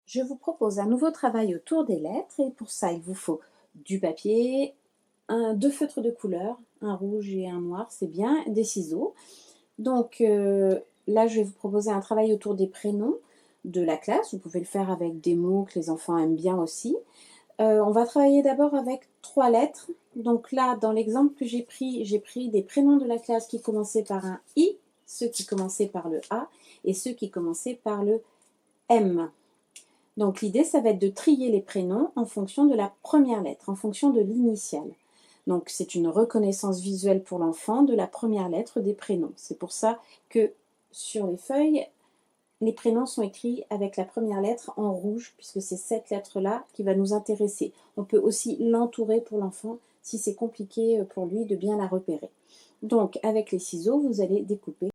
Je vous propose un nouveau travail autour des lettres et pour ça il vous faut du papier, deux feutres de couleur, un rouge et un noir, c'est bien, des ciseaux. Donc là je vais vous proposer un travail autour des prénoms de la classe. Vous pouvez le faire avec des mots que les enfants aiment bien aussi. On va travailler d'abord avec 3 lettres. Donc là, dans l'exemple que j'ai pris des prénoms de la classe qui commençaient par un I, ceux qui commençaient par le A et ceux qui commençaient par le M. Donc l'idée, ça va être de trier les prénoms en fonction de la première lettre, en fonction de l'initiale. Donc c'est une reconnaissance visuelle pour l'enfant de la première lettre des prénoms. C'est pour ça que sur les feuilles, les prénoms sont écrits avec la première lettre en rouge, puisque c'est cette lettre-là qui va nous intéresser. On peut aussi l'entourer pour l'enfant si c'est compliqué pour lui de bien la repérer. Donc avec les ciseaux, vous allez découper.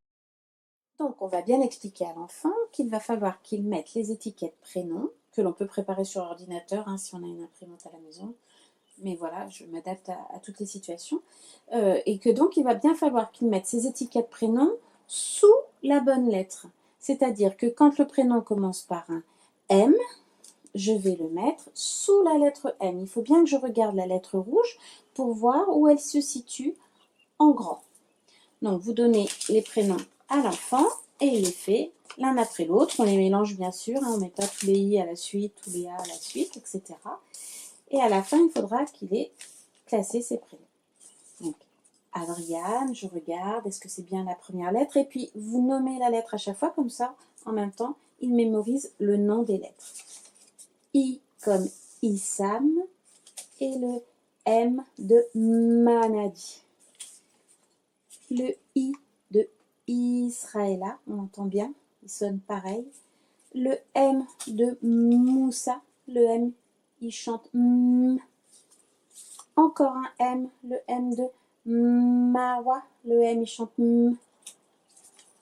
Donc, on va bien expliquer à l'enfant qu'il va falloir qu'il mette les étiquettes prénoms, que l'on peut préparer sur ordinateur si on a une imprimante à la maison. Mais voilà, je m'adapte à toutes les situations. Et que donc, il va bien falloir qu'il mette ces étiquettes prénoms sous la bonne lettre. C'est-à-dire que quand le prénom commence par un M, je vais le mettre sous la lettre M. Il faut bien que je regarde la lettre rouge pour voir où elle se situe en grand. Donc, vous donnez les prénoms à l'enfant et il les fait l'un après l'autre. On les mélange bien sûr, on ne met pas tous les I à la suite, tous les A à la suite, etc. Et à la fin, il faudra qu'il ait classé ses prénoms. Donc, Adriane, je regarde, est-ce que c'est bien la première lettre? Et puis, vous nommez la lettre à chaque fois, comme ça, en même temps, il mémorise le nom des lettres. I comme Issam et le M de Manadi. Le I de Israëla, on entend bien, il sonne pareil. Le M de Moussa, le M, il chante M. Encore un M, le M de Marwa, le M, il chante M.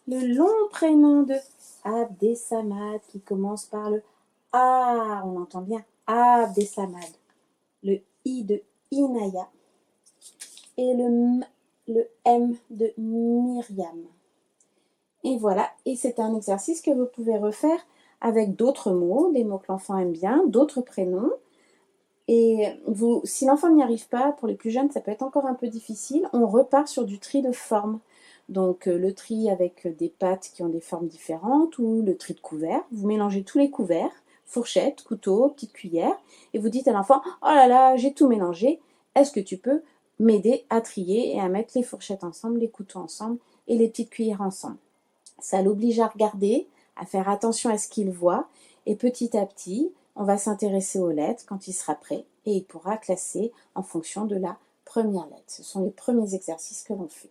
Le long prénom de Abdesamad qui commence par le A, on entend bien, Abdesamad. Le I de Inaya et le M de Myriam. Et voilà, et c'est un exercice que vous pouvez refaire avec d'autres mots, des mots que l'enfant aime bien, d'autres prénoms. Et vous, si l'enfant n'y arrive pas, pour les plus jeunes, ça peut être encore un peu difficile, on repart sur du tri de formes. Donc le tri avec des pâtes qui ont des formes différentes ou le tri de couverts. Vous mélangez tous les couverts, fourchette, couteau, petite cuillère, et vous dites à l'enfant « Oh là là, j'ai tout mélangé, est-ce que tu peux m'aider à trier et à mettre les fourchettes ensemble, les couteaux ensemble et les petites cuillères ensemble ?» Ça l'oblige à regarder, à faire attention à ce qu'il voit, et petit à petit, on va s'intéresser aux lettres quand il sera prêt, et il pourra classer en fonction de la première lettre. Ce sont les premiers exercices que l'on fait.